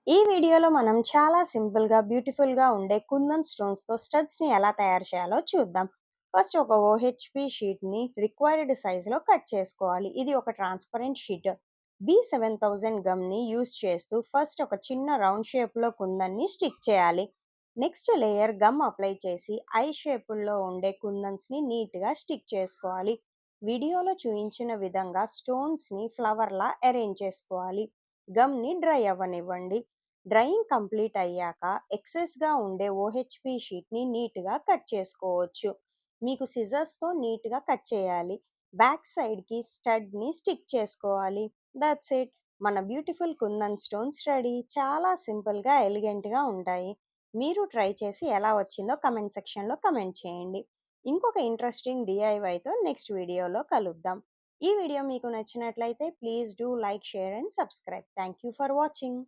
ఈ వీడియోలో మనం చాలా సింపుల్‌గా, బ్యూటిఫుల్‌గా ఉండే కుందన్ స్టోన్స్‌తో స్టడ్స్‌ని ఎలా తయారు చేయాలో చూద్దాం. ఫస్ట్ ఒక ఓహెచ్‌పి షీట్‌ని రిక్వైర్డ్ సైజ్‌లో కట్ చేసుకోవాలి. ఇది ఒక ట్రాన్స్‌పరెంట్ షీట్. B7000 గమ్‌ని యూజ్ చేస్తూ ఫస్ట్ ఒక చిన్న రౌండ్ షేప్‌లో కుందన్ని స్టిక్ చేయాలి. నెక్స్ట్ లేయర్ గమ్ అప్లై చేసి ఐ షేపుల్లో ఉండే కుందన్స్‌ని నీట్‌గా స్టిక్ చేసుకోవాలి. వీడియోలో చూయించిన విధంగా స్టోన్స్‌ని ఫ్లవర్‌లా అరేంజ్ చేసుకోవాలి. గమ్‌ని డ్రై అవ్వనివ్వండి. డ్రైయింగ్ కంప్లీట్ అయ్యాక ఎక్సెస్‌గా ఉండే ఓహెచ్‌పి షీట్‌ని నీట్‌గా కట్ చేసుకోవచ్చు. మీకు సిజర్స్‌తో నీట్‌గా కట్ చేయాలి. బ్యాక్ సైడ్‌కి స్టడ్‌ని స్టిక్ చేసుకోవాలి. That's it. మన బ్యూటిఫుల్ కుందన్ స్టోన్స్ రెడీ. చాలా సింపుల్‌గా, ఎలిగెంట్‌గా ఉంటాయి. మీరు ట్రై చేసి ఎలా వచ్చిందో కమెంట్ సెక్షన్‌లో కమెంట్ చేయండి. ఇంకొక ఇంట్రెస్టింగ్ డీఐవైతో నెక్స్ట్ వీడియోలో కలుద్దాం. ఈ వీడియో మీకు నచ్చినట్లయితే please do like, share and subscribe. Thank you for watching.